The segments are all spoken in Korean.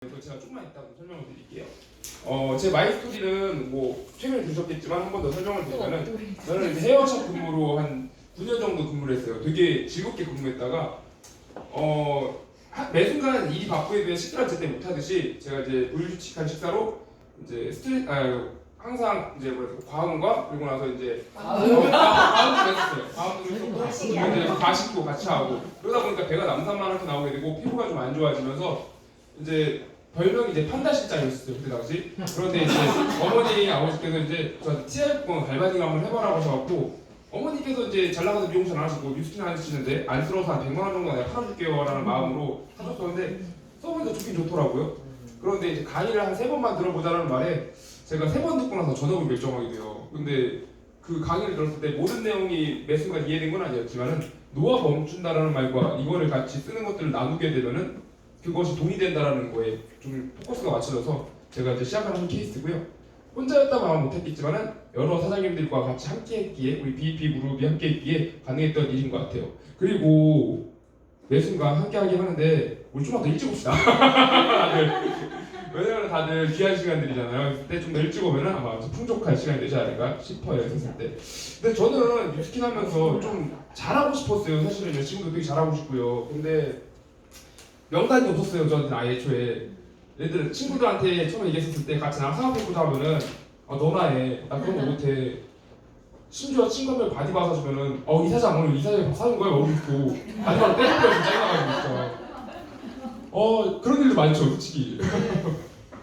제가 조금만 이따 설명을 드릴게요. 제 마이스토리는 뭐 최근에 들으셨겠지만 한 번 더 설명을 드리면은 저는 이제 헤어샵 근무로 한 9년 정도 근무를 했어요. 되게 즐겁게 근무했다가 매 순간 일이 바쁘게 되면 식사를 제때 못하듯이 제가 이제 불규칙한 식사로 이제 항상 이제 과음과 그리고 나서 이제 과음도 했었어요. 과음도 했었고 이제 과식도 같이 하고 그러다 보니까 배가 남산만하게 나오게 되고 피부가 좀 안 좋아지면서 이제 별명이 이제 판다 실장이었어요 그때 당시. 그런데 이제 어머니 아버지께서 이제 저한테 TR권 갈바닉 한번 해봐라고 하셔갖고 어머니께서 이제 잘 나가는 미용실 안 하시고 뉴스킨 하시는데 안쓰러워서 한 100만 원 정도 내가 팔아줄게요라는 마음으로 사줬었는데 써보니까 좋긴 좋더라고요. 그런데 이제 강의를 한 3번만 들어보자는 말에 제가 3번 듣고 나서 전업을 결정하게 돼요. 근데 그 강의를 들었을 때 모든 내용이 매 순간 이해된 건 아니었지만은 놓아 멈춘다라는 말과 이거를 같이 쓰는 것들을 나누게 되면은 그것이 돈이 된다라는 거에 좀 포커스가 맞춰져서 제가 이제 시작하는 케이스고요. 혼자였다면 아마 못했겠지만은 여러 사장님들과 같이 함께했기에 우리 BEP 그룹이 함께했기에 가능했던 일인 것 같아요. 그리고 매 순간 함께하게 하는데 우리 좀만 더 일찍 옵시다. 왜냐면 다들 귀한 시간들이잖아요. 그때 좀 더 일찍 오면은 아마 풍족한 시간이 되지 않을까 싶어요. 했을 때. 근데 저는 뉴스킨 하면서 좀 잘하고 싶었어요. 사실은 지금도 되게 잘하고 싶고요. 근데 명단이 없었어요. 저는 아예 애초에 얘들 친구들한테 처음에 얘기했었을 때 같이 나랑 사업해보자 하면은 너나 해. 나 그런 거 못해. 심지어 친구들 바디 마사주면은 이 사장 오늘 이 사장이 밥 사는 거야? 얼굴 있고 바디마사 떼줄 거야 진짜 짜증나가지고 진짜. 그런 일도 많죠 솔직히.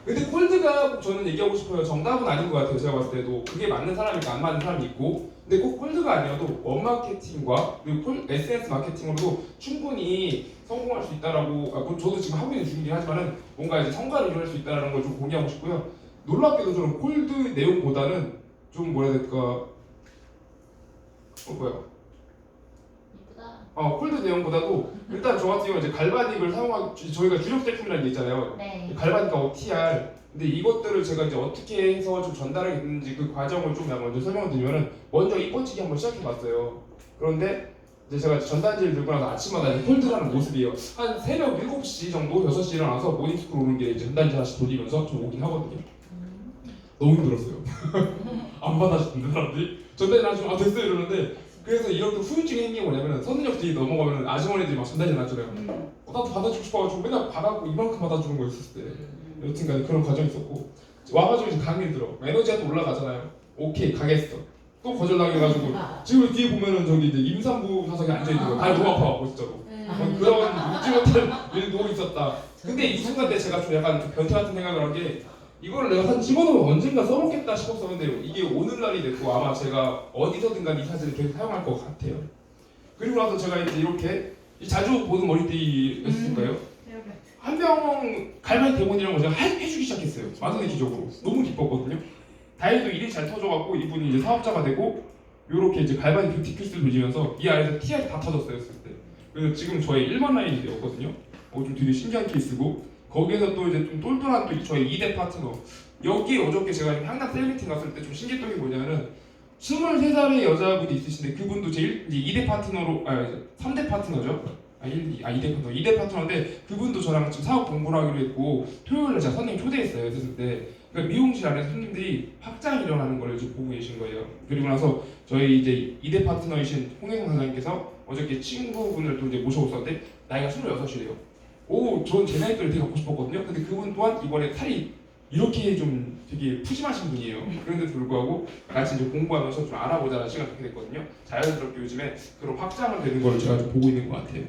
근데 콜드가 저는 얘기하고 싶어요. 정답은 아닌 것 같아요. 제가 봤을 때도 그게 맞는 사람이 있고 안 맞는 사람이 있고 근데 꼭 콜드가 아니어도 원마케팅과 그리고 SNS 마케팅으로도 충분히 성공할 수 있다라고 저도 지금 하고 있는 중이긴 하지만은 뭔가 이제 성과를 이뤄낼 수 있다라는 걸 좀 공유하고 싶고요. 놀랍게도 저는 콜드 내용보다는 좀 뭐라 해야 될까 콜드 내용보다도 일단 저 같은 경우는 이제 갈바닉을 사용하기 저희가 주력 제품이라는 게 있잖아요. 네. 갈바닉과 OTR. 근데 이것들을 제가 이제 어떻게 해서 좀 전달하게 됐는지 그 과정을 좀 먼저 설명을 드리면은 먼저 이뻐치기 한번 시작해봤어요. 그런데 이제 제가 전단지를 들고 나서 아침마다 이제 콜드라는 모습이에요. 한 새벽 7시 정도 6시 일어나서 모닝스쿨 오는 길에 이제 전단지 하나씩 돌리면서 좀 오긴 하거든요. 너무 힘들었어요. 안 받아주던데 사람들이 전단지 하나씩 됐어요 이러는데 그래서 이렇게 후유증이 생긴 게 뭐냐면 선능력 뒤에 넘어가면 아주머니들이 막 전단지 놨잖아요. 나도 받아주고 싶어가지고 맨날 받아갖고 이만큼 받아주는 거였을 때 여튼간에 그런 과정이 있었고 와가지고 이제 강의를 들어 에너지가 또 올라가잖아요. 오케이 가겠어. 또 거절당해가지고 지금 뒤에 보면은 저기 이제 임산부 좌석에 앉아있는 거 다리 너무 아파갖고 진짜로 그런 묵지 못한 일이 너무 있었다. 근데 이 순간 때 제가 좀 약간 좀 변태 같은 생각을 한 게 이거를 내가 사진 집어넣으면 언젠가 써먹겠다 싶었었는데 이게 오늘날이 됐고 아마 제가 어디서든 간에 이 사진을 계속 사용할 것 같아요. 그리고 나서 제가 이제 이렇게 자주 보는 머리띠였을까요? 한 병 갈바닉 대본이라는 걸 제가 해주기 시작했어요. 마드네 기적으로 너무 기뻤거든요. 다행히도 일이 잘 터져갖고 이분이 이제 사업자가 되고 요렇게 이제 갈바닉 뷰티큐스를 돌리면서 이 안에서 TR이 다 터졌어요. 했을 때. 그래서 지금 저의 1만 라인이 되었거든요. 좀 되게 신기한 케이스고 거기에서 또 이제 좀 똘똘한 또 저희 2대 파트너 여기 어저께 제가 향남 셀미팅 갔을 때 좀 신기했던 게 뭐냐면은 23살의 여자분이 있으신데 그분도 제 2대 파트너로 3대 파트너죠. 2대 파트너인데 그분도 저랑 지금 사업 공부를 하기로 했고 토요일에 제가 선생님 초대했어요. 했을 때 그러니까 미용실 안에서 손님들이 확장이 일어나는 걸 지금 보고 계신 거예요. 그리고 나서 저희 이제 2대 파트너이신 홍혜성 사장님께서 어저께 친구분을 또 이제 모셔고 있었는데 나이가 26이래요. 전 제 나이 때를 되게 갖고 싶었거든요. 근데 그분 또한 이번에 살이 이렇게 좀 되게 푸짐하신 분이에요. 그런데도 불구하고 같이 이제 공부하면서 좀 알아보자는 시간을 갖게 됐거든요. 자연스럽게 요즘에 그런 확장을 되는 걸 제가 좀 보고 있는 것 같아요.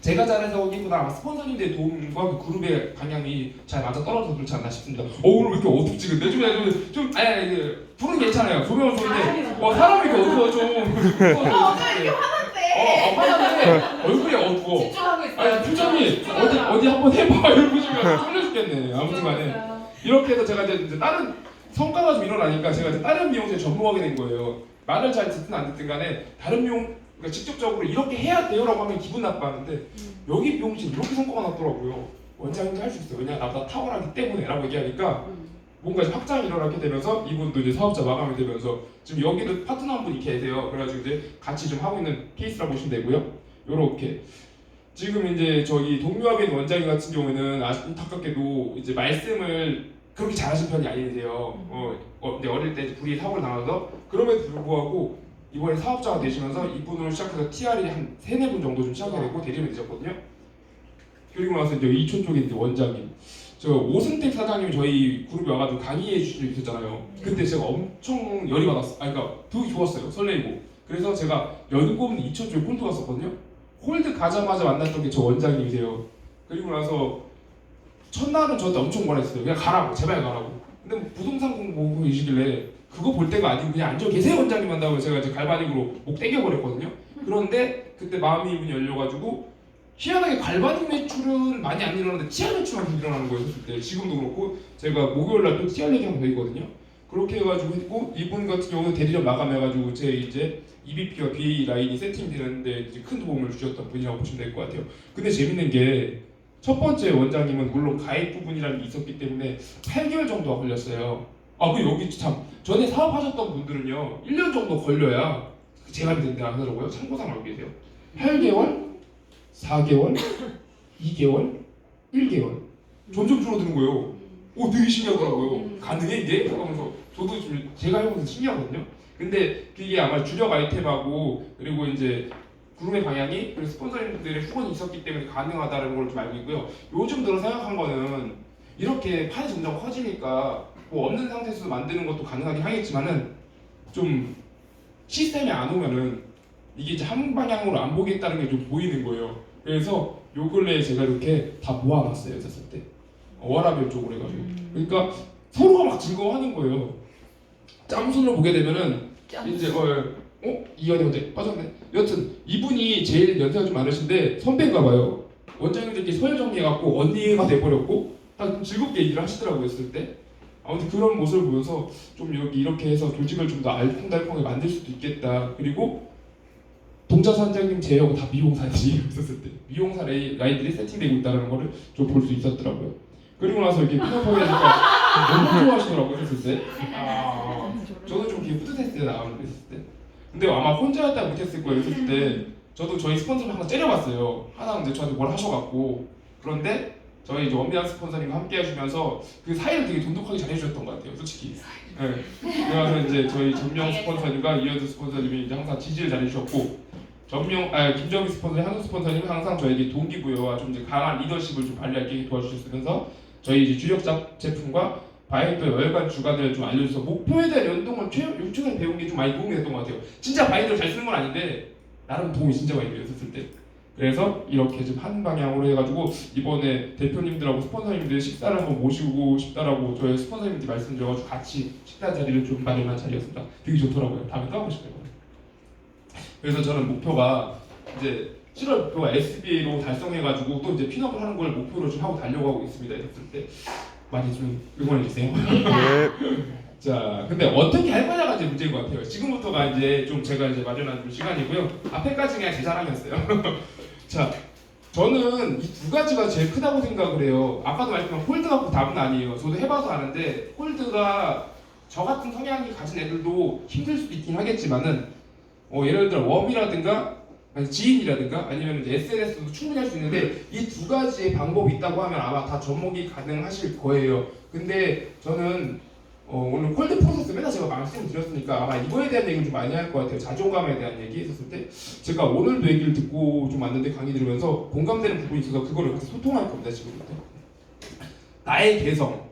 제가 잘해서기보다 아마 스폰서님들의 도움과 그 그룹의 방향이 잘 맞아 떨어져서 그렇지 않나 싶습니다. 오늘 왜 이렇게 어둡지 근데? 불은 괜찮아요. 조명은 좋은데 사람이 이렇게 어두워 좀. 이렇게 화났대. 화났네. 얼굴이 어두워. 집중하고 있어요. 표정이 어디 한번 해봐 이런 표정이 쫄려 죽겠네. 아무튼간에 이렇게 해서 제가 이제 다른 성과가 좀 일어나니까 제가 이제 다른 미용실에 전무하게 된 거예요. 말을 잘 듣든 안 듣든 간에 다른 미용 그러니까 직접적으로 이렇게 해야 돼요라고 하면 기분 나빠하는데 여기 미용실 이렇게 성과가 났더라고요. 원장님도 할 수 있어요. 왜냐 나보다 탁월하기 때문에라고 얘기하니까 뭔가 이제 확장이 일어나게 되면서 이분도 이제 사업자 마감이 되면서 지금 여기도 파트너 한 분이 계세요. 그래가지고 이제 같이 좀 하고 있는 케이스라고 보시면 되고요. 요렇게 지금 이제 저기 동묘압에 있는 원장님 같은 경우에는 안타깝게도 이제 말씀을 그렇게 잘하신 편이 아니세요. 근데 어릴 때 불이 사고를 당해서 그럼에도 불구하고 이번에 사업자가 되시면서 이분으로 시작해서 TR이 한 3-4분 정도 좀 시작이 됐고 대리점이 되셨거든요. 그리고 나서 이제 이촌 쪽에 이제 원장님, 저 오승택 사장님이 저희 그룹에 와가지고 강의해 주신 적 있었잖아요. 그때 제가 엄청 열이 받았어. 그러니까 되게 좋았어요. 설레이고. 그래서 제가 연고문 이촌 쪽에 홀드 갔었거든요. 홀드 가자마자 만났던 게 저 원장님이세요. 그리고 나서 첫날은 저한테 엄청 뭐라 했어요. 그냥 가라고, 제발 가라고. 근데 뭐 부동산 공부이시길래 그거 볼 때가 아니고 그냥 앉아 계세요 원장님 한다고 제가 이제 갈바닉으로 목 땡겨버렸거든요. 그런데 그때 마음이 문이 열려가지고 희한하게 갈바닉 매출은 많이 안 일어나는데 TR 매출만 계속 일어나는 거예요. 그때 지금도 그렇고 제가 목요일날 또 TR 얘기하면 되거든요. 그렇게 해가지고 했고 이분 같은 경우는 대리점 마감해가지고 제 이제 EBP와 BA 라인이 세팅되는데 이제 큰 도움을 주셨던 분이라고 보시면 될 것 같아요. 근데 재밌는 게 첫 번째 원장님은 물론 가입 부분이라는 게 있었기 때문에 8개월 정도가 걸렸어요. 그리고 여기 참 전에 사업하셨던 분들은요 1년 정도 걸려야 재가입이 된다 하더라고요. 참고상 알고 계세요. 8개월, 4개월, 2개월, 1개월 점점 줄어드는 거예요. 되게 신기하더라고요. 가능해 이게? 하면서 저도 지금 제가 해보면서 신기하거든요. 근데 그게 아마 주력 아이템하고 그리고 이제 그룹의 방향이 그리고 스폰서님들의 후원이 있었기 때문에 가능하다는 걸 좀 알고 있고요. 요즘 들어 생각한 거는 이렇게 판이 점점 커지니까 뭐 없는 상태에서 만드는 것도 가능하긴 하겠지만은 좀 시스템이 안 오면은 이게 이제 한 방향으로 안 보겠다는 게 좀 보이는 거예요. 그래서 요 근래에 제가 이렇게 다 모아놨어요. 했을 때 워라밸 쪽으로 해가지고 그러니까 서로가 막 즐거워하는 거예요. 짬순을 보게 되면은 이제 이현이 어제 빠졌네. 여튼 이분이 제일 연세가 좀 많으신데 선배인가 봐요. 원장님들끼리 서열 정리해갖고 언니가 돼버렸고 딱 즐겁게 얘기를 하시더라고요. 했을 때 아무튼 그런 모습을 보여서 좀 이렇게 해서 조직을 좀 더 알콩달콩하게 만들 수도 있겠다. 그리고 동자 선장님 제외하고 다 미용사들이 있었을 때 미용사 라인들이 세팅되고 있다는 거를 좀 볼 수 있었더라고요. 그리고 나서 이렇게 피노포에 하니까 너무 좋아하시더라고요. 했을 때 저도 좀 이렇게 뿌듯했어요. 나오는 거 했을 때. 근데 아마 혼자였다 못했을 거예요. 했을 때 저도 저희 스폰서를 하나 째려봤어요. 하나 근데 저한테 뭘 하셔갖고 그런데 저희 이제 원비안 스폰서님과 함께 해주면서 그 사이를 되게 돈독하게 잘 해주셨던 것 같아요. 솔직히. 네. 그래서 이제 저희 전명 스폰서님과 이현수 스폰서님이 이제 항상 지지를 잘해주셨고 김정희 스폰서님, 한우 스폰서님은 항상 저에게 동기부여와 좀 이제 강한 리더십을 좀 발휘하게 도와주셨으면서 저희 이제 주력 제품과 바이더 월간 주간을 좀 알려줘서 목표에 대한 연동을 요청에 배운 게 좀 많이 도움이 됐던 것 같아요. 진짜 바이더를 잘 쓰는 건 아닌데 나름 도움이 진짜 많이 돼요. 썼을 때. 그래서 이렇게 좀 한 방향으로 해가지고 이번에 대표님들하고 스폰서님들 식사를 한번 모시고 싶다라고 저희 스폰서님들이 말씀드려가지고 같이 식사 자리를 좀 마련한 자리였습니다. 되게 좋더라고요. 다음에 또 하고 싶어요. 그래서 저는 목표가 이제 7월 목표가 SBA로 달성해가지고 또 이제 핀업을 하는 걸 목표로 좀 하고 달려가고 있습니다. 했을 때 많이 좀 응원해주세요. 자, 근데 어떻게 할 거냐가 이제 문제인 것 같아요. 지금부터가 이제 좀 제가 이제 마련한 좀 시간이고요. 앞에까지 그냥 제 자랑이었어요. 자, 저는 이 두 가지가 제일 크다고 생각을 해요. 아까도 말했지만 홀드가 답은 아니에요. 저도 해봐서 아는데 홀드가 저 같은 성향이 가진 애들도 힘들 수도 있긴 하겠지만은 예를 들어 웜이라든가 지인이라든가 아니면 이제 SNS도 충분히 할 수 있는데 이 두 가지의 방법이 있다고 하면 아마 다 접목이 가능하실 거예요. 근데 저는 오늘 콜드 프로세스 맨날 제가 말씀드렸으니까 아마 이거에 대한 얘기를 좀 많이 할 것 같아요. 자존감에 대한 얘기 했었을 때 제가 오늘도 얘기를 듣고 좀 왔는데 강의 들으면서 공감되는 부분이 있어서 그거를 같이 소통할 겁니다. 지금부터 나의 개성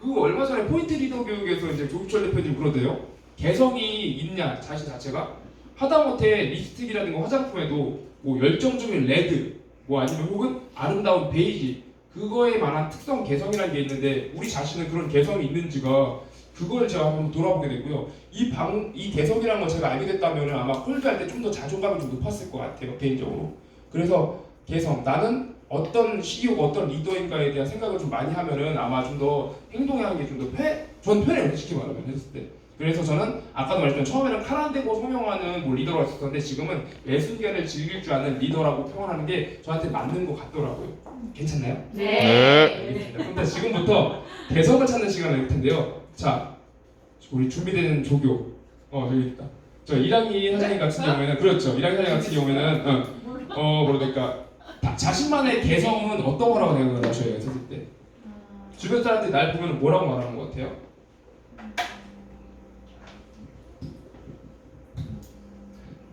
그거 얼마 전에 포인트 리더 교육에서 이제 조국철 대표님 그러대요. 개성이 있냐 자신 자체가 하다못해 립스틱이라든가 화장품에도 뭐 열정적인 레드 뭐 아니면 혹은 아름다운 베이지 그거에 관한 특성 개성이라는 게 있는데 우리 자신은 그런 개성이 있는지가 그걸 제가 한번 돌아보게 됐고요. 이 개성이라는 걸 제가 알게 됐다면 아마 콜드할 때 좀 더 자존감이 좀 높았을 것 같아요. 개인적으로. 그래서 개성 나는 어떤 CEO 어떤 리더인가에 대한 생각을 좀 많이 하면은 아마 좀 더 행동에 하는 게 좀 더 전 편해요. 솔직히 말하면 했을 때. 그래서 저는 아까도 말했지만 처음에는 칼 안 대고 성형하는 뭐 리더가 있었는데 지금은 매 순간을 즐길 줄 아는 리더라고 표현하는 게 저한테 맞는 것 같더라고요. 괜찮나요? 네. 알겠습니다. 그럼 지금부터 개성을 찾는 시간을 낼 텐데요. 자, 우리 준비되는 조교. 여기 있다. 저 이랑이 사장님 같은 경우에는 그렇죠. 이랑이 사장님 같은 경우에는 뭐랄까 자신만의 개성은 어떤 거라고 생각을 하셔요? 했을 때 주변 사람들이 날 보면 뭐라고 말하는 것 같아요?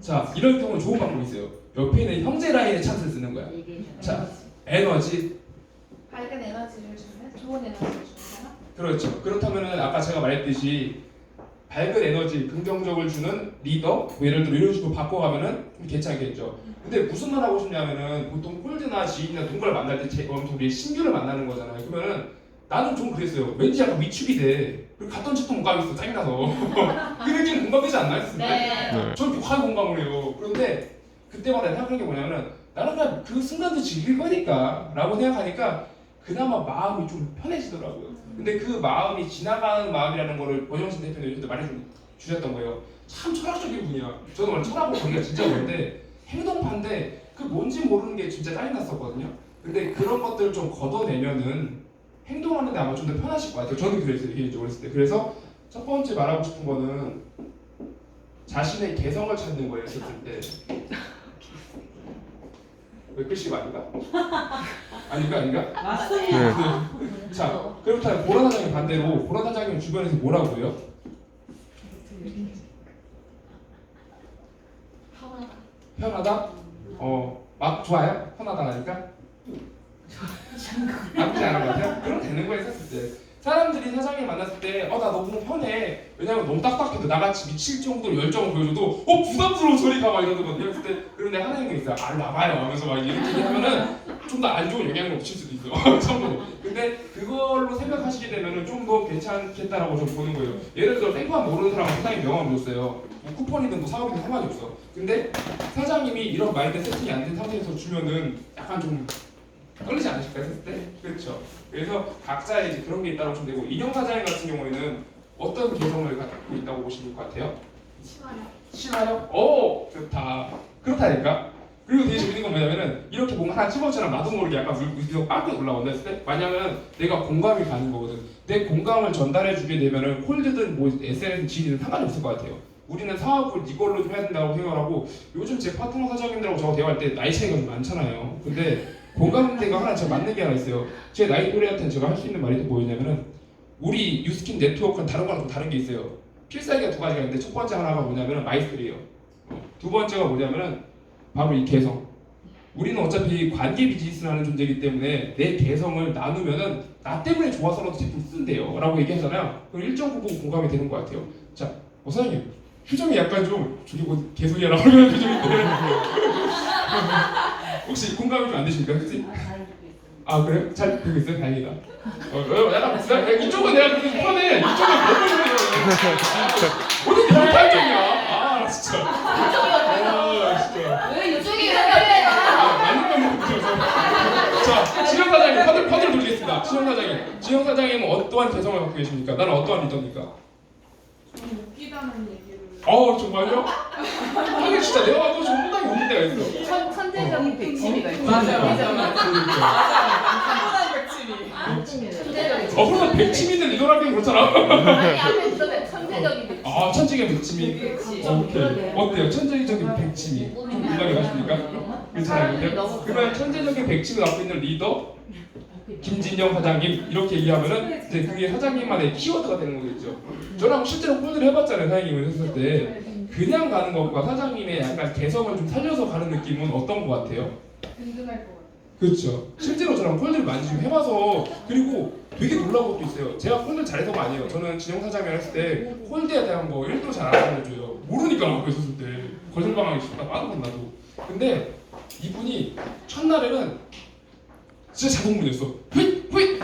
자, 이런 경우는 좋은 방법이 있어요. 옆에 있는 형제 라인의 찬스를 쓰는 거야. 자, 에너지. 밝은 에너지를 주는 좋은 에너지를 주는 사람. 그렇죠. 그렇다면은 아까 제가 말했듯이 밝은 에너지, 긍정적을 주는 리더, 뭐 예를 들어 이런 식으로 바꿔가면은 좀 괜찮겠죠. 근데 무슨 말 하고 싶냐면은 보통 콜드나 지인이나 누군가를 만날 때 우리 신규를 만나는 거잖아요. 그러면은 나는 좀 그랬어요. 왠지 약간 위축이 돼. 그리고 갔던 집도 못 가겠어. 짜증나서. 그 느낌 공감되지 않나요? 네. 저는 묘하게 공감을 해요. 그런데 그때마다 생각하는 게 뭐냐면은 나는 그냥 그 순간도 즐길 거니까 라고 생각하니까 그나마 마음이 좀 편해지더라고요. 근데 그 마음이 지나가는 마음이라는 거를 권영신 대표님 요즘도 말해주셨던 거예요. 참 철학적인 분이야. 저는 원래 철학하고 관계가 진짜 그런데 행동파인데 그 뭔지 모르는 게 진짜 짜증났었거든요. 근데 그런 것들을 좀 걷어내면은 행동하는데 아마 좀 더 편하실 것 같아요. 저는 그랬어요. 개인적으로 했을 때. 그래서 첫 번째 말하고 싶은 거는 자신의 개성을 찾는 거예요. 했을 때. 왜 글씨가 아닌가? 아닌가? 맞아요. 자, 그렇다면 보라 사장님 반대로 보라 사장님 주변에서 뭐라고 해요? 편하다? 막 좋아요? 편하다 하니까? 나쁘지 않은 것 같아요? 그럼 되는 거예요. 했을 때 사람들이 사장님 만났을 때 나 너무 편해. 왜냐면 너무 딱딱해도 나같이 미칠 정도로 열정을 보여줘도 부담스러운 소리가 막 이러거든요. 했을 때 그런데 하는 게 있어요. 나봐요 하면서 막 이렇게 얘기하면은 좀 더 안 좋은 영향을 미칠 수도 있어요. 처음으로. 근데 그걸로 생각하시게 되면은 좀 더 괜찮겠다라고 좀 보는 거예요. 예를 들어 땡판 모르는 사람은 사장님 명함을 줬어요. 뭐 쿠폰이든 뭐 사업이든 상관이 없어. 근데 사장님이 이런 마인드 세팅이 안 된 상태에서 주면은 약간 좀 떨리지 않으실까요? 했을 때? 그렇죠. 그래서 각자의 이제 그런 게 있다고 좀 되고 인형 사장님 같은 경우에는 어떤 개성을 갖고 있다고 보시는 것 같아요? 신화력? 좋다. 그렇다니까. 그리고 되게 재밌는 건 뭐냐면은 이렇게 뭔가 하나 집어처럼 나도 모르게 약간 물기서 빵긋 올라온다 했을 때 만약은 내가 공감이 가는 거거든. 내 공감을 전달해 주게 되면은 콜드든 뭐 SNS 지인이든 상관이 없을 것 같아요. 우리는 사업을 이걸로 좀 해야 된다고 생각하고 요즘 제 파트너 사장님들하고 저하고 대화할 때 나이 차이가 좀 많잖아요. 근데 공감대가 하나 제가 맞는 게 하나 있어요. 제 나이 또래한테는 제가 할 수 있는 말이 뭐였냐면은 우리 유스킨 네트워크는 다른 거랑 좀 다른 게 있어요. 필살기가 두 가지가 있는데 첫 번째 하나가 뭐냐면은 마이스터리예요. 두 번째가 뭐냐면은 바로 이 개성. 우리는 어차피 관계 비즈니스를 하는 존재이기 때문에 내 개성을 나누면은 나 때문에 좋아서라도 제품 쓴대요 라고 얘기하잖아요. 그럼 일정 부분 공감이 되는 것 같아요. 자, 사장님 표정이 약간 좀 저기 뭐 개성이야 라고 하는 표정인데 혹시 공감이 좀 안 되십니까? 혹시? 그래요? 잘 되고 있어요? 다행이다. 약간 이쪽은 내가 그렇게 편해. 이쪽은 너무 편해요. 어디 못할 점이야. 진짜. 진짜. 왜 이쪽이 왜 맞는 건 자, 진영 사장님 퍼즐 돌리겠습니다. 진영 사장님은 어떠한 개성을 갖고 계십니까? 나는 어떠한 리더입니까? 웃기다는 얘기를. 정말요? 하긴 진짜 내가 봐도 정당히 없는 데가 있어. 천재적인 백치미가 있어. 그러면 백치미는 리더라기엔 그렇잖아. 아니 앞에 있었는데 천재적인 백치. 천재적인 백치미. 오케이. 어때요? 천재적인 백치미. 좀 공감이 가십니까? 괜찮아요. 그러면 천재적인 백치를 갖고 있는 리더 김진영 사장님 이렇게 얘기하면은 이제 그게 사장님만의 키워드가 되는 거겠죠. 저랑 실제로 콜드를 해봤잖아요. 사장님을 했을 때 그냥 가는 것과 사장님의 약간 개성을 좀 살려서 가는 느낌은 어떤 것 같아요? 든든할 것 같아. 그렇죠. 실제로 저랑 콜드를 많이 좀 해봐서 그리고 되게 놀라운 것도 있어요. 제가 콜드 잘해서가 아니에요. 저는 진영 사장이랑 했을 때 콜드에 대한 거 1도 잘 안 알려줘요. 모르니까 갖고 있었을 때 거짓말하기 싫다 빠져본 나도. 근데 이분이 첫날에는 진짜 자동문이었어. 휘잇! 빠른데?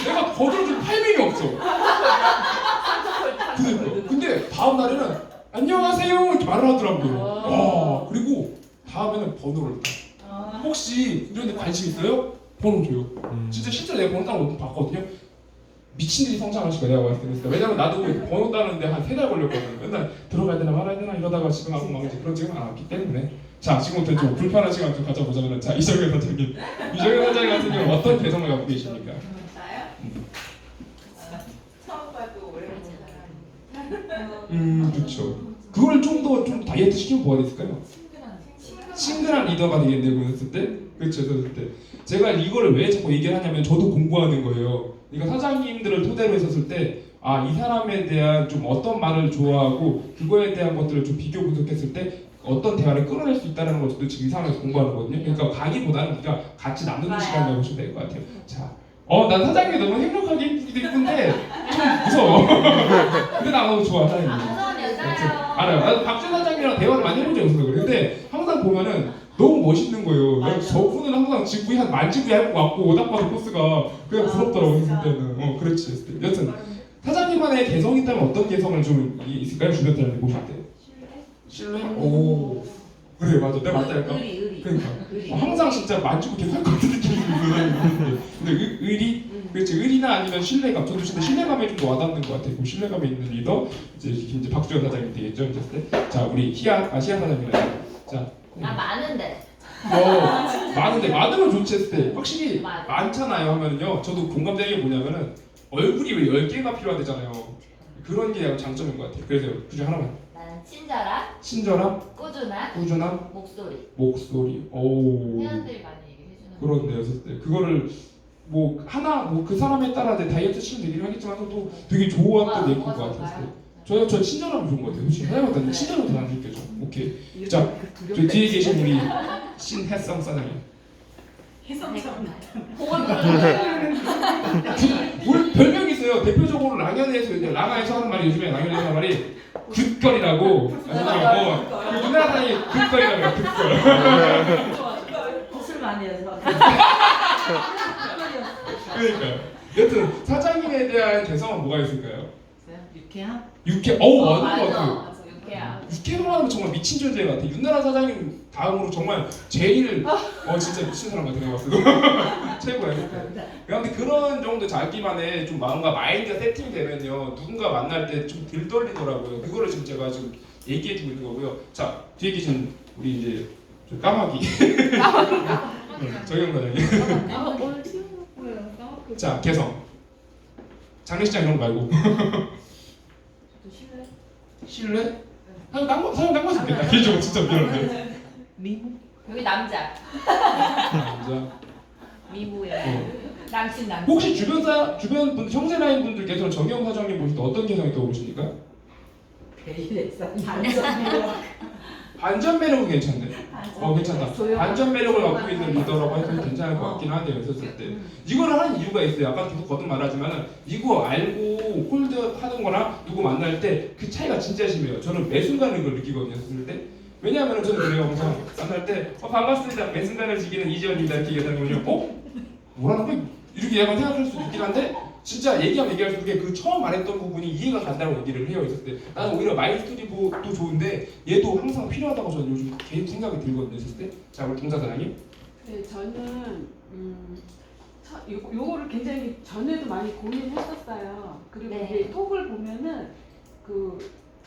내가 거들어줄 타이밍이 없어. 근데 다음 날에는 안녕하세요 이렇게 말을 하더라고요. 그리고 다음에는 번호를 타. 혹시 이런 데 관심 있어요? 번호 줘요. 진짜 실제 내가 번호 따는 거 봤거든요. 미친듯이 성장하실 거야 내가 봤을 때. 왜냐면 나도 번호 따는데 한 3달 걸렸거든. 맨날 들어가야 되나 말아야 되나 이러다가 지금 하고 막 이제 그런 지금 안 왔기 때문에. 자, 지금부터 좀 불편한 시간 좀 가져보자면 자, 이정현 사장님 같은 경우 어떤 개성을 갖고 계십니까? 나요? 처음 봐도 오래 보잖아. 그렇죠. 그걸 좀 더 다이어트 시키면 뭐가 됐을까요? 친근한 친근한 리더가 되겠네요. 그랬을 때, 그렇죠. 그랬을 때 제가 이거를 왜 자꾸 얘기를 하냐면 저도 공부하는 거예요. 그러니까 사장님들을 토대로 했었을 때, 아, 이 사람에 대한 좀 어떤 말을 좋아하고 그거에 대한 것들을 좀 비교 분석했을 때 어떤 대화를 끌어낼 수 있다는 걸 저도 지금 이 상황에서 공부하는 거거든요. 그러니까 강의보다는 우리가 같이 나누는 시간을 보시면 될 것 같아요. 자, 난 사장님이 너무 행복하게 이쁜데 좀 무서워. 근데 나 너무 좋아, 사장님. 무서운 여자예요. 알아요. 나도 박준 사장님이랑 대화를 많이 해본 적이 없어서 그래. 근데 항상 보면은 너무 멋있는 거예요. 맞아. 저분은 항상 지구에 한 만지구에 할것 같고 오닥바닥 코스가 그냥 부럽더라고 했을 때는. 그렇지 했을 때. 여튼 사장님만의 개성이 있다면 어떤 개성을 좀 있을까요? 주변 사람들 보실 때. 신뢰? 오. 그래 맞아. 내가 맞다니까. 의리. 그러니까. 의리. 항상 진짜 만지고 계속 할 것 같은 느낌이 드는데. 근데 의리? 그렇지. 의리나 아니면 신뢰감. 저도 진짜 신뢰감에 좀 더 와닿는 것 같아요. 그 신뢰감에 있는 리더 이제 박주현 사장님 되겠죠. 이제 때. 자 우리 희아 사장님이랑. 자. 나 많은데. 많으면 좋지 했을 때 확실히 맞아. 많잖아요 하면은요. 저도 공감되는 게 뭐냐면은 얼굴이 왜 10개가 필요하대잖아요. 그런 게 약간 장점인 것 같아요. 그래서 그중 하나만. 나는 친절한, 친절함, 꾸준한 꾸준함, 목소리. 목소리. 오. 회원들이 많이 얘기해주는. 그런데요, 했을 때 그거를 뭐 하나 뭐 그 사람에 따라 내 다이어트 치면 되긴 하겠지만 또 되게 좋았던 얘기인 것 같아요. 저 친절함이 좋은 것 같아요. 솔직히 사장님한테 친절함이 더 느껴져. 오케이. 자, 저 뒤에 계신 우리 신혜성 사장님. 우리 별명이 있어요. 대표적으로 랑연에서 이제 랑아에서 하는 말이 요즘에 랑연에서 하는 말이 굿걸이라고. 그 누나 사장님 굿걸이라고 해요. 굿걸. 술 많이 해서. 그러니까요. 여튼 사장님에 대한 개성은 뭐가 있을까요? 유쾌함? 맞는 것 같아요. 맞아, 유쾌야. 육회만 하면 정말 미친 존재 같아. 윤나라 사장님 다음으로 정말 제일 진짜 미친 사람 같아 내가 봤을 때. 최고야. 근데 그런 정도 자기만의 좀 마음과 마인드가 세팅되면요 누군가 만날 때 좀 덜 떨리더라고요. 그거를 지금 제가 지금 얘기해주고 있는 거고요. 자 뒤에 계신 우리 이제 저 까마귀. 정영 사장님. 오늘 튀어나온 거예요. 자 개성. 장례식장 이런 거 말고. 신뢰? 사장 딴거 있겠다. 개인적으로 진짜 미안한데. 미모? 여기 남자. 남자. 미모야. 남친. 혹시 주변 분 형제 라인 분들께서는 정영 사장님 보실 때 어떤 개성이 떠오르십니까? 베일에서 반전 매력은 괜찮네. 괜찮다. 조용한 반전 매력을 갖고 있는 리더라고 해서 괜찮을 것 같긴 한데요. 했을 때 이거를 하는 이유가 있어요. 아까 계속 거듭 말하지만은 이거 알고 홀드 하는 거나 누구 만날 때 그 차이가 진짜 심해요. 저는 매 순간 이걸 느끼거든요. 했을 때 왜냐하면 저는 그래요. 항상 만날 때 반갑습니다. 매 순간을 즐기는 이지연입니다. 이렇게 얘기하거든요. 뭐라는 거야? 이렇게 약간 생각할 수도 있긴 한데 진짜 얘기하면 얘기할수록 그 처음 말했던 부분이 이해가 간다고 얘기를 해요. 있을 때 나는 오히려 마인스토리도 좋은데 얘도 항상 필요하다고 저는 요즘 계속 생각이 들거든요. 있을 때. 자 우리 동사 사장님. 네, 저는 요거를 굉장히 전에도 많이 고민했었어요. 그리고 네. 이제 톡을 보면은 그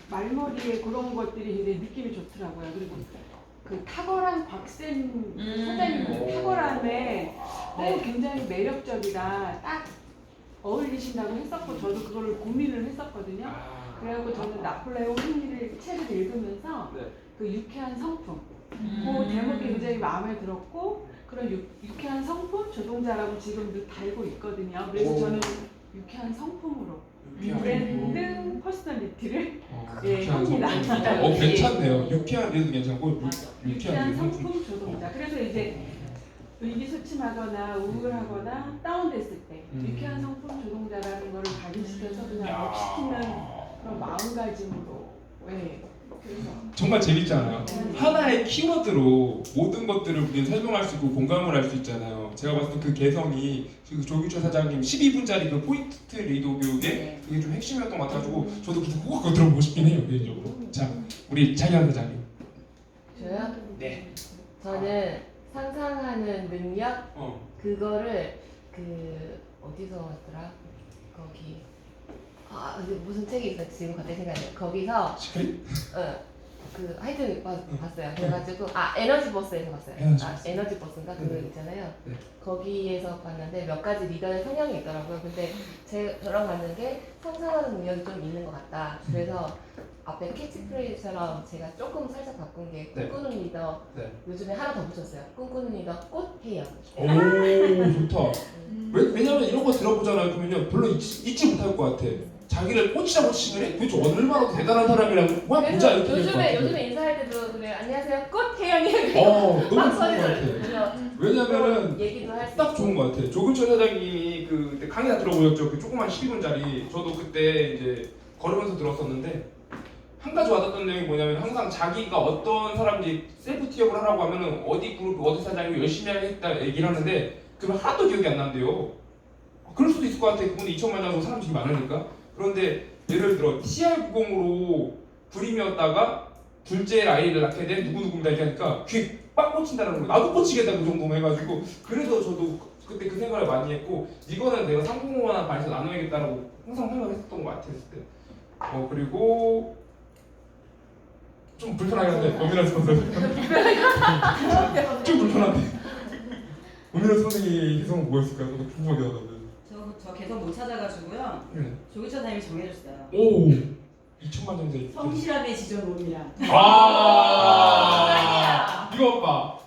말머리에 그런 것들이 굉장히 느낌이 좋더라고요. 그리고 그 탁월한 곽센 사장님 그 탁월함에 네. 굉장히 매력적이다. 딱 어울리신다고 했었고 저도 그거를 고민을 했었거든요. 그래갖고 저는 나폴레옹 힐리를 책을 읽으면서 네. 그 유쾌한 성품 그 제목이 굉장히 마음에 들었고 그런 유쾌한 성품 조종자라고 지금도 달고 있거든요. 그래서 저는 유쾌한 성품으로 브랜드 퍼스널리티를 유쾌한 합니다. 성품. 괜찮네요. 유쾌한 데도 괜찮고 유쾌한 성품 조종자. 그래서 이제 의기소침하거나 우울하거나 다운됐을 때 유쾌한 성품 조종자라는 거를 각인시켜서 그냥 업시키는 그런 마음가짐으로 그래서 정말 재밌잖아요. 하나의 키워드로 모든 것들을 우리는 설명할 수 있고 공감을 할 수 있잖아요. 제가 봤을 때 그 개성이 그 조규철 사장님 12분짜리 그 포인트 리더 교육에 그게 좀 핵심이었던 것 같아가지고 저도 계속 그거 들어보고 싶긴 해요. 개인적으로. 자 우리 장현 사장님. 저요? 네. 저는 상상하는 능력 어. 그거를 그 어디서 왔더라? 거기 근데 무슨 책이 있어 지금 갑자기 생각나요. 거기서 시크릿? 그 하여튼 봤어요. 그래가지고 에너지 버스에서 봤어요. 에너지 버스. 에너지 버스인가 그거 있잖아요. 네. 거기에서 봤는데 몇 가지 리더의 성향이 있더라고요. 근데 저랑 맞는 게 상상하는 능력이 좀 있는 것 같다. 그래서 앞에 캐치프레이즈처럼 제가 조금 살짝 바꾼 게 네. 꿈꾸는 리더. 네. 요즘에 하나 더 붙였어요. 꿈꾸는 리더 꽃해요. 오 좋다. 왜냐면 이런 거 들어보잖아요. 그러면요 별로 잊지 못할 것 같아. 자기를 꽃이라고 칭을 해? 도대체 얼마나 대단한 사람이라고 그냥 보자 이렇게 될것 같아. 요즘에 인사할 때도 그래 안녕하세요 꽃해영이에요. 너무 막 좋은 소리 것 같아. 들려요. 왜냐면은 얘기도 할 수 딱 좋은 것 같아. 조근철 사장님이 그때 강의 다 들어보셨죠? 그 조그만 12분짜리. 저도 그때 이제 걸으면서 들었었는데 한 가지 와닿던 내용이 뭐냐면 항상 자기가 어떤 사람인지 셀프 티업을 하라고 하면은 어디 그룹 어디 사장이 열심히 하겠다 얘기를 하는데 그러면 하나도 기억이 안 난대요. 그럴 수도 있을 것 같아. 그분이 2천만 장으로 사람 되게 많으니까. 그런데 예를 들어 TR90으로 불임이었다가 둘째 아이를 낳게 된 누구누구입니다 이렇게 하니까 귀에 빡 꽂힌다는 거. 나도 꽂히겠다 그 정도면 해가지고 그래서 저도 그때 그 생각을 많이 했고 이거는 내가 상공호나 반에서 나눠야겠다라고 항상 생각했었던 것 같았을 때. 그리고 좀 불편하긴 한데 엄밀한 선생님 좀 불편한데 엄밀한 선생님의 개성은 뭐였을까요? 저도 궁금하게 하던데. 저 개성 못 찾아가지고요. 네. 조기철 선생님이 정해줬어요. 오 2천만 정도. 성실함의 지존론이라. 이거 봐.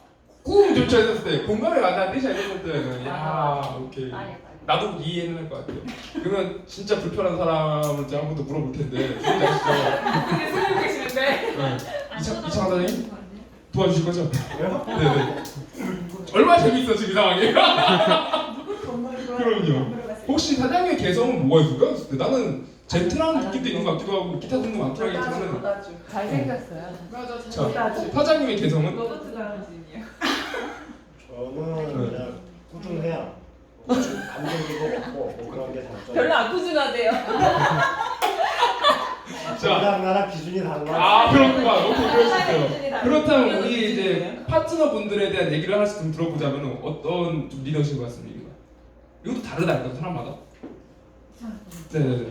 꿈 조차 했었을 때 공감에 맞다는 뜻이 아니었을 때는 야 오케이. 나도 이해는 할 것 같아요. 그러면 진짜 불편한 사람한테 한 번 더 물어볼 텐데 누군지 아시죠? 그게 쓰고 계시는데. 네. 이창 사장님 도와주실 거죠? 네네. 얼마나 재밌어 지금 이 상황이. 그럼요. 혹시 사장님의 개성은 뭐가 있을까? 했을 때 나는 젠틀한 느낌도 있는 것 같기도 하고 기타 듣는 것 같기도 하지만은 잘생겼어요. 맞아. 자 사장님의 개성은? 로버트 가라진이야. 저는 그냥 꾸준해요. 감정기도 없고 뭐 그런 게 장점. 별로 안 꾸준하대요. 저랑 나랑 기준이 달라. 그렇구나. 오케이 그럴 수 있어요. 기준이 다르고. 그렇다면 이거는 우리 이제 기준이에요? 파트너분들에 대한 얘기를 하나씩 좀 들어보자면 어떤 좀 리더십 같습니다. 이것도 다르다니까 사람마다. 네네네.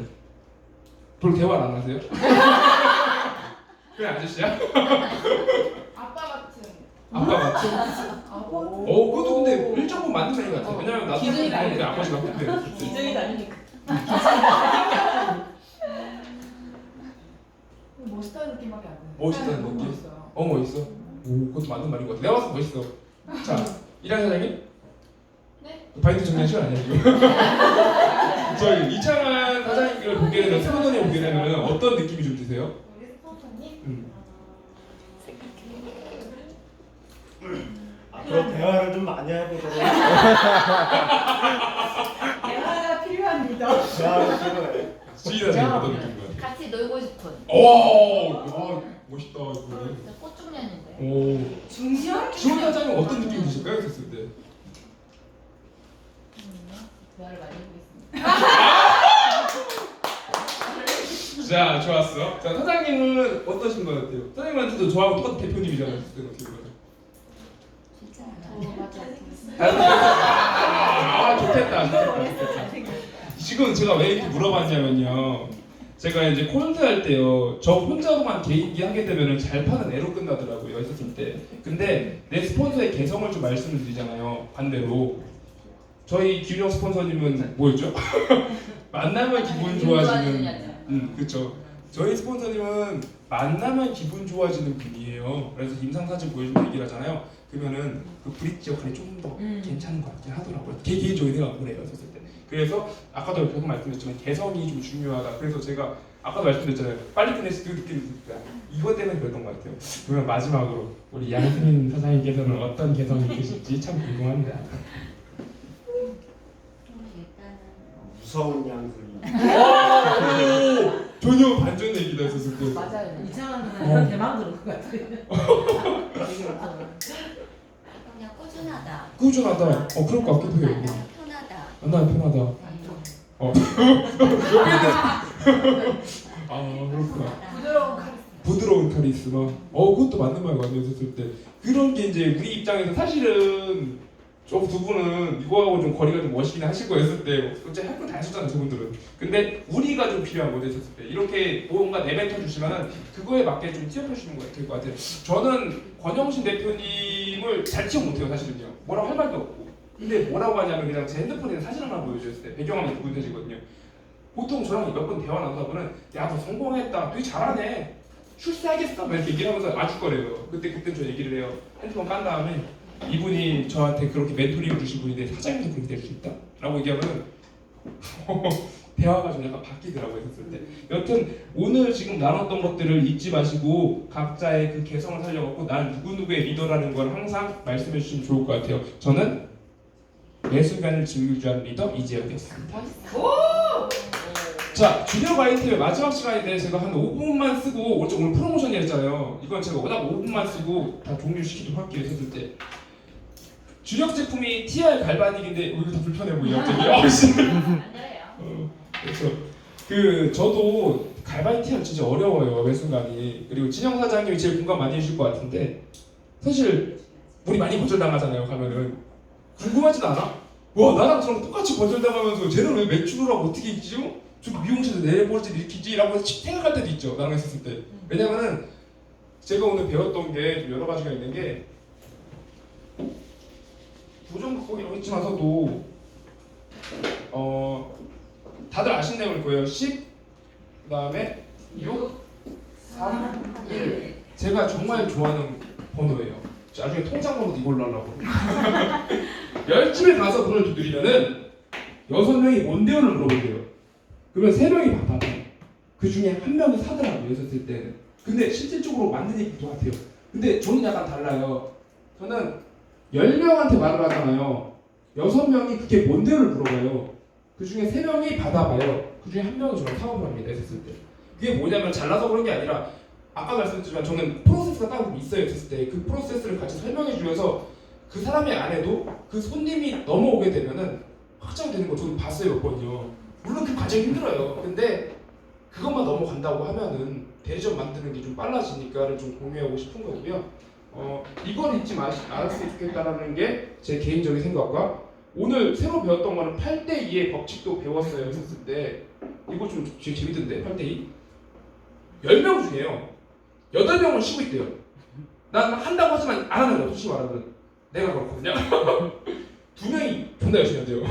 별로 대화를 안 하세요? 그냥 아저씨야? 아빠 같은. 아빠 같은? 그것도 근데 일정 부분 맞는 말인 것 같아. 왜냐면 나도 기준이 근데 아버지가 그때 기준이 다르니까. 멋있다는 느낌밖에 안 드는. 멋있다는 느낌? 멋있어. 오 그것도 맞는 말인 것 같아. 내가 봤을 때 멋있어. 자 이랑 사장님? 네? 바이트 정리할 시간 아니야 지금? 저희 이창환 사장님을 보게 되면 스포너님 보게 되면 어떤 느낌이 좀 드세요? 우리 스폰서님? 앞으로 대화를 좀 많이 해보도록. 대화가 필요한 리더. 대화를 필요해. 주희 사장님 어떤 느낌인 것 같아요? 같이 놀고 싶은. 와 멋있다 이거는. 진짜 꽃중년인데. 오 중시원? 지원 사장님 어떤 느낌이 드실까요? 했을 때? 대화를 많이 하고 있습니다. 자 좋았어. 자 사장님은 어떠신 것 같아요? 사장님한테도 저하고 똑같은 대표님이잖아요. 했을 때는 어떻게 보면. 좋겠다. 지금 제가 왜 이렇게 물어봤냐면요. 제가 이제 콘트 할 때요. 저 혼자로만 개인기 하게 되면은 잘 파는 애로 끝나더라고요. 했었을 때. 근데 내 스폰서의 개성을 좀 말씀을 드리잖아요. 반대로. 저희 기훈형 스폰서님은 뭐였죠? 만나면 기분 좋아지는. 그렇죠. 저희 스폰서님은 만나면 기분 좋아지는 분이에요. 그래서 임상 사진 보여주면 얘기를 하잖아요. 그러면은 그 브릿지 역할이 조금 더 괜찮은 것 같긴 하더라고요. 개인적인 생각을 해요. 했을 때. 그래서 아까도 계속 말씀드렸지만 개성이 좀 중요하다. 그래서 제가 아까도 말씀드렸잖아요. 빨리 끝낼 수 있는 느낌이 있으니까 이것 때문에 그랬던 것 같아요. 그러면 마지막으로 우리 양승민 사장님께서는 어떤 개성이 있으실지 참 궁금합니다. 무서운 양소리. 전혀 반전 얘기다 했었을 때. 맞아요. 이창환 누나는 대만 그럴 것 같아. 그냥 꾸준하다. 꾸준하다. 그럴 것 같기도 해요. 편하다. 만나면 편하다. 그렇구나. 부드러운 카리스마. 그것도 맞는 말 같네요. 했을 때 그런 게 이제 우리 입장에서 사실은 저 두 분은 이거하고 좀 거리가 좀 멋있긴 하실 거였을 때 어째 할거 다 하셨잖아요 저분들은. 근데 우리가 좀 필요한 거죠 했을 때 이렇게 뭔가 내뱉어 주시면은 그거에 맞게 좀 티업해 주는 거 될 것 같아요. 저는 권영신 대표님을 잘 티업 못해요 사실은요. 뭐라고 할 말도 없고. 근데 뭐라고 하냐면 그냥 제 핸드폰에 사진 하나 보여줬을 때 배경화면이 보여지거든요. 보통 저랑 몇 번 대화 나누다 보면 야 너 성공했다 되게 잘하네 출세하겠어 막 이렇게 얘기를 하면서 아죽거려요. 그때 저 얘기를 해요. 핸드폰 깐 다음에 이분이 저한테 그렇게 멘토링을 주신 분인데 사장님도 그렇게 될 수 있다? 라고 얘기하면 대화가 좀 약간 바뀌더라고요 했을 때. 여튼 오늘 지금 나눴던 것들을 잊지 마시고 각자의 그 개성을 살려갖고 난 누구누구의 리더라는 걸 항상 말씀해 주시면 좋을 것 같아요. 저는 매 순간을 즐길 줄 아는 리더 이재혁이었습니다. 자, 주력 아이템의 마지막 시간인데 제가 한 5분만 쓰고 오늘 프로모션이었잖아요. 이건 제가 워낙 5분만 쓰고 다 종료시키도록 할게요. 했을 때 주력 제품이 TR 갈바닉인데 이거 다 불편해 보이죠? 갑자기. 그래서 저도 갈바닉 TR 진짜 어려워요. 매 순간이. 그리고 진영 사장님이 제일 공감 많이 해주실 것 같은데 사실 우리 많이 거절당하잖아요. 가면은 궁금하지도 않아? 와 나랑 저랑 똑같이 거절당하면서 쟤는 왜 매출을 하고 어떻게 있지? 저 미용실에서 내버려질 일으키지? 라고 생각할 때도 있죠. 나랑 했을 때. 왜냐면은 제가 오늘 배웠던 게 좀 여러 가지가 있는 게 부정극복이라고 했지만서도 다들 아시는 내용일 거예요. 10 그다음에 6 3 1 제가 정말 좋아하는 번호예요. 나중에 통장 번호도 이걸로 하려고 10집에 가서 문을 두드리면은 6명이 뭔데요를 물어본대요. 그러면 3명이 받아. 그 중에 1명이 사더라고요. 했을 때는. 근데 실질적으로 맞는 얘기도 같아요. 근데 저는 약간 달라요. 저는 10명한테 말을 하잖아요. 6명이 그게 뭔데요를 물어봐요. 그 중에 3명이 받아봐요. 그 중에 1명이 저랑 사업을 합니다. 했을 때. 그게 뭐냐면 잘나서 그런 게 아니라 아까 말씀드렸지만 저는 프로세스가 따로 있어요. 했을 때 그 프로세스를 같이 설명해 주면서 그 사람이 안 해도 그 손님이 넘어오게 되면은 확장되는 거 저도 봤어요. 몇 번요. 물론 그 과정이 힘들어요. 근데 그것만 넘어간다고 하면은 대리점 만드는 게 좀 빨라지니까를 좀 공유하고 싶은 거고요. 이걸 잊지 않았으면 좋겠다라는 게 제 개인적인 생각과 오늘 새로 배웠던 거는 8대2의 법칙도 배웠어요. 했을 때 이거 좀 되게 재밌던데 8대2 10명 중에요 8명은 쉬고 있대요. 난 한다고 하지만 안 하는 거야. 솔직히 말하면 내가 그렇거든요. 2명이 존나 열심히 한대요.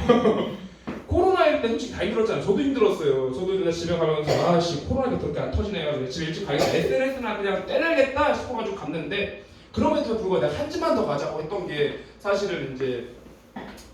코로나일 때 솔직히 다 힘들었잖아요. 저도 힘들었어요. 저도 그냥 집에 가면서 아씨 코로나가 그렇게 안 터지네 해가지고 집에 일찍 가겠다. SNS나 그냥 때려야겠다 싶어가지고 갔는데 그럼에도 불구하고 내가 한 집만 더 가자고 했던 게 사실은 이제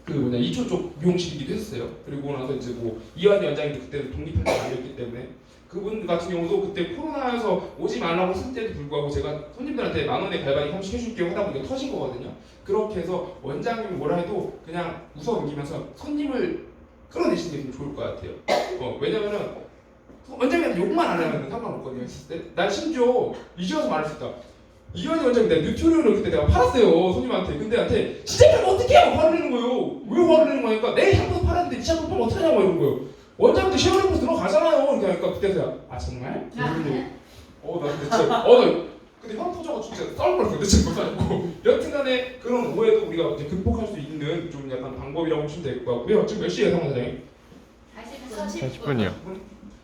이초 쪽 미용실이기도 했어요. 그리고 나서 이제 이완희 원장님도 그때는 독립할 때 아니었기 때문에 그분 같은 경우도 그때 코로나여서 오지 말라고 했을 때도 불구하고 제가 손님들한테 10,000원에 갈바닉 30 해줄게요 하다 보니까 터진 거거든요. 그렇게 해서 원장님이 뭐라 해도 그냥 웃어 넘기면서 손님을 끌어내시는 게 좀 좋을 것 같아요. 왜냐면은 원장님한테 욕만 안 하면 상관없거든요. 했을 때 난 심지어 이제 와서 말할 수 있다. 이완희 원장님 내가 뉴트리얼을 그때 내가 팔았어요. 손님한테. 근데 나한테 진짜 그럼 어떻게 하고 화를 내는 거예요. 왜 화를 내는 거니까 내 샴푸 팔았는데 니 샴푸 팔면 어떡하냐고 이런 거예요. 원장님도 쉐어링부스 들어가잖아요. 이렇게 하니까 그때서야 아 정말? 나 근데 진짜 근데 형 터져가지고 진짜 싸울 뻔했어요. 진짜 못하고 여튼간에 그런 오해도 우리가 이제 극복할 수 있는 좀 약간 방법이라고 보시면 될 것 같고요. 지금 몇 시예요, 상무사장님? 40분이요.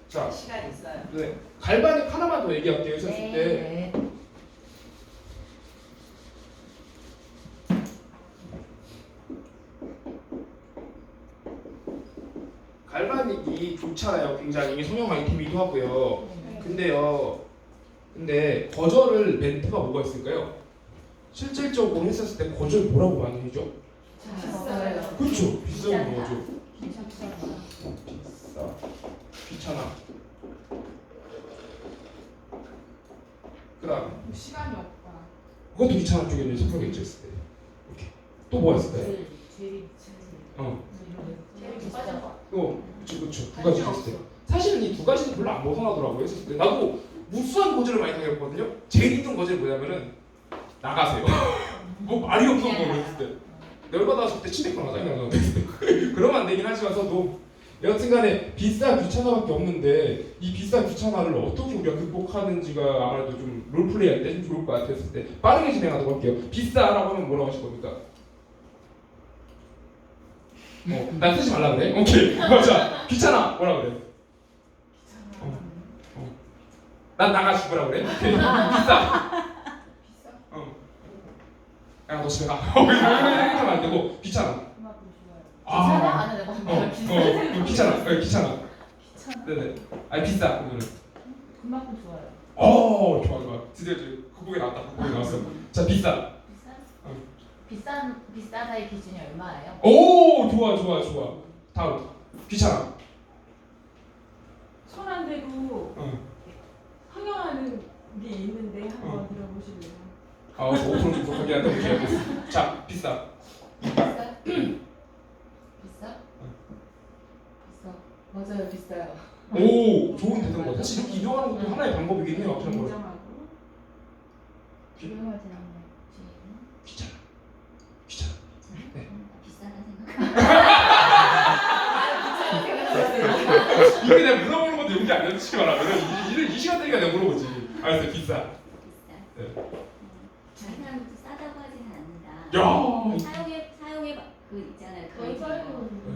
자, 시간 있어요. 네 갈바닉 하나만 더 얘기할게요. 했을 때 네. 갈바닉이 좋잖아요. 굉장히 성형 아이템이기도 하고요. 근데 거절을 멘트가 뭐가 있을까요? 실질적으로 했었을 때 거절 뭐라고 많이 해죠? 비싸요. 그렇죠. 비싸고 뭐죠? 비싸. 귀찮아. 그다음 시간이 없다. 그것도 귀찮은 쪽에 이제 섞여있죠. 했을 때. 이렇게 또 뭐가 있을까요? 그쵸. 두 가지 했을 때. 사실은 이 두 가지는 별로 안 벗어나더라고요. 했을 때. 나도 무수한 거절을 많이 당했거든요. 제일 힘든 거절이 뭐냐면은 나가세요. 뭐 말이 없어 보였을 때. 열받아서 그때 치맥방 하잖아요. 그러면 안 되긴 하지만서도 여튼간에 비싸 귀찮아밖에 없는데 이 비싸 귀찮아를 어떻게 우리가 극복하는지가 아무래도 좀 롤플레이 할 때 좀 좋을 것 같았을 때 빠르게 진행하도록 할게요. 비싸라고 하면 뭐라고 하실 겁니까? 난 쓰지 말라 그래. 오케이. 자, 귀찮아. 뭐라 그래? 난 나가 죽으라 그래. 오케이. 비싸. 야, 너 집에 가. 이렇게 하면 안 되고 귀찮아. 귀찮아? 안 해도 귀찮아. 귀찮아. 네네. 아니 비싸. 그거는. 그만큼 좋아요. 좋아. 드디어 극복이 나왔다. 극복이 나왔어. 자, 비싸. 비싸다의 기준이 얼마예요? 오, 좋아. 다음. 귀찮아. 손 안 대고 흥영하는 게 있는데 한번 들어보실래요? 저 5% 부족하게 한다. 오케이. 알겠어. 자, 비싸. 비싸? 맞아요, 비싸요. 오, 좋은 대답인 것 같아. 사실 이렇게 이용하는 것도 하나의 방법이긴 해요. 그런 거. 인정하고. 비용을 지나면 귀찮아. 네. 이거 내가 물어보는 것도 용기 안 내지 말아. 이 시간 되니까 내가 물어보지. 알았어, 비싸. 네. 사람도 싸다고 하진 않는다. 야. 사용해 그 있잖아요. 그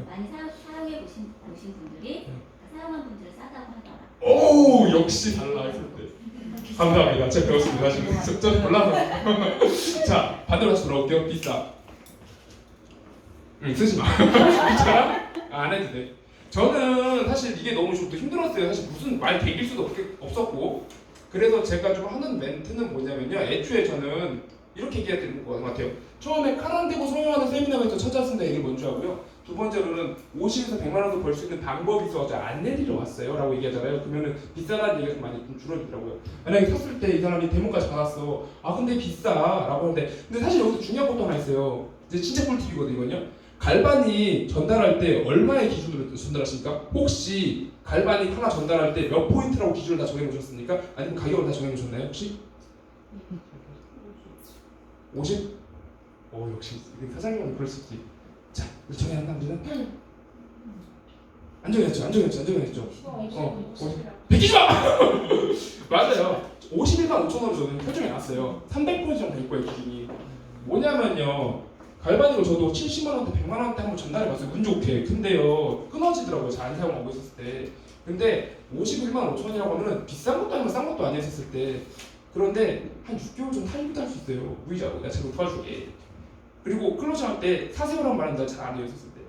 많이 사용해 보신 분들이 사용한 분들은 싸다고 하더라. 오, 역시 달라 했을 때. 감사합니다. 제가 배웠습니다. 지금 저는 몰라서. 자, 반대로 다시 돌아올게요. 비싸. 쓰지 마. 괜찮아? 안 해도 돼. 저는 사실 이게 너무 좀 힘들었어요. 사실 무슨 말 개길 수도 없었고. 그래서 제가 좀 하는 멘트는 뭐냐면요. 애초에 저는 이렇게 얘기해야 되는 것 같아요. 처음에 카란데고 성형하는 세미나에서 찾아왔습니다. 얘기를 먼저 하고요. 두 번째로는 50에서 100만 원도 벌 수 있는 방법이 있어서 안내드리러 왔어요 라고 얘기하잖아요. 그러면은 비싸다는 얘기가 좀 많이 좀 줄어들더라고요. 만약에 샀을 때 이 사람이 대문까지 받았어. 근데 비싸 라고 하는데, 근데 사실 여기서 중요한 것도 하나 있어요. 이제 진짜 꿀팁이거든요. 이건요. 갈바니 전달할 때 얼마의 기준으로 전달하십니까? 혹시 갈바니 하나 전달할 때 몇 포인트라고 기준을 다 정해놓으셨습니까? 아니면 가격을 다 정해놓으셨나요 혹시? 50? 역시 사장님은 그럴 수 있지. 자, 우리 정해놨나 우리는? 안 정해놨죠. 베끼지 마! 맞아요. 51만 5천 원을 저는 설정해놨어요. 300포인트 정도 될 거예요 기준이. 뭐냐면요. 갈바닉을 저도 70만 원대, 100만 원대 한번 전달해봤어요. 운 좋게. 근데요, 끊어지더라고요. 잘 안 사용하고 있었을 때. 근데 51만 5천 원이라고 하면은 비싼 것도 아니고 싼 것도 아니었을 때. 그런데 한 6개월 정도 타임부터 할 수 있어요. 무이자고. 내가 제가 도와줄게. 그리고 클로징할 때 사세요라는 말은 내가 잘 안 해요. 있었을 때.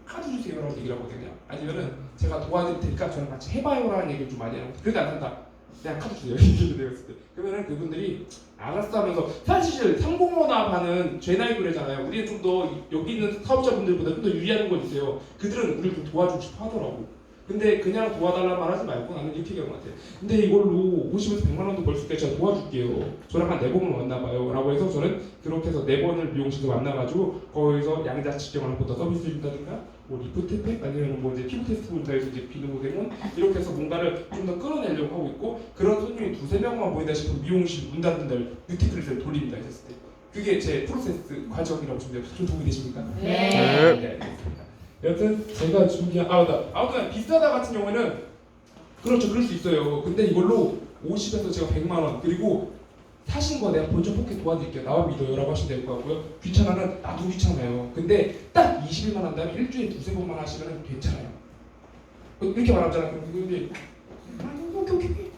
카드 주세요라고 얘기를 하거든요. 아니면은 제가 도와드릴 테니까 저랑 같이 해봐요라는 얘기를 좀 많이 하고. 그래도 안 한다. 그냥 카드 주세요. 이렇게 되었을 때. 그러면은 그분들이 알았어 하면서, 사실 상공원화하는 제나이브래잖아요. 우리는 좀 더 여기 있는 사업자분들보다 좀 더 유리한 거 있어요. 그들은 우리를 좀 도와주고 싶어 하더라고. 근데 그냥 도와달라는 말 하지 말고 나는 이렇게 얘기한 것 같아요. 근데 이걸로 50에서 100만 원도 벌 수 있게 제가 도와줄게요. 저랑 한 4번을 만나봐요. 라고 해서 저는 그렇게 해서 4번을 미용실에서 만나가지고 거기서 양자 측정을 한번 더 서비스 준다든가 뭐 리프트 팩 아니면 뭐 이제 피부 테스트부터 해서 이제 비누 대문 이렇게 해서 뭔가를 좀 더 끌어내려고 하고 있고, 그런 손님이 2-3명만 보인다 싶으면 미용실 문 닫는 날 뷰티클릿을 돌립니다. 했을 때 그게 제 프로세스 과정이라고 준비해서 좀 도움이 되십니까? 네. 알겠습니다. 여튼 제가 준비한 아무튼 비싸다 같은 경우에는 그렇죠, 그럴 수 있어요. 근데 이걸로 50에서 제가 100만 원 그리고 사신 거 내가 본전 포켓 도와드릴게요. 나와 믿어요 라고 하시면 될 것 같고요. 귀찮아는 나도 귀찮아요. 근데 딱 21만 한 다음에 일주일에 2-3번만 하시면 괜찮아요. 이렇게 말하잖아요. 근데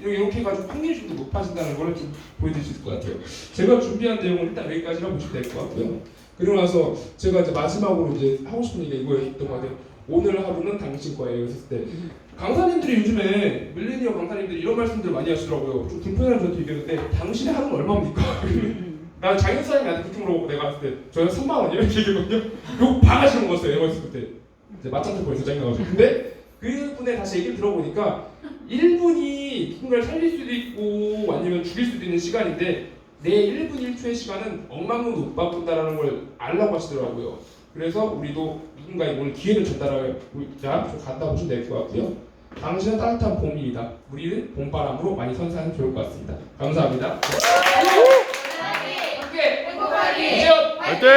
이렇게 해가지고 확률이 좀 더 높아진다는 걸 좀 보여드릴 수 있을 것 같아요. 제가 준비한 내용은 일단 여기까지라고 보시면 될 것 같고요. 그리고 나서 제가 이제 마지막으로 이제 하고 싶은 얘기가 이거였던 것 같아요. 오늘 하루는 당신 거예요. 했을 때 강사님들이 요즘에 밀레니얼 강사님들이 이런 말씀들 많이 하시더라고요. 좀 불편한 저한테 얘기했는데 당신의 하루는 얼마입니까? 나 자연사람이 그렇게 물어보고 내가 했을 때 저는 3만 원이요? 이렇게 얘기했거든요. 욕 바가지 먹었어요. 내가 했을 때 이제 마찬가지 벌써 짜증나가지고. 근데 그분의 다시 얘기를 들어보니까 1분이 누군가를 살릴 수도 있고 아니면 죽일 수도 있는 시간인데 내 1분 1초의 시간은 억만큼 못 바꾼다는 걸 알라고 하시더라고요. 그래서 우리도 누군가에게 오늘 기회를 전달하자 좀 갔다 오시면 될 것 같고요. 당신은 따뜻한 봄입니다. 우리는 봄바람으로 많이 선사하면 좋을 것 같습니다. 감사합니다. 함께 행복하기! 화이팅!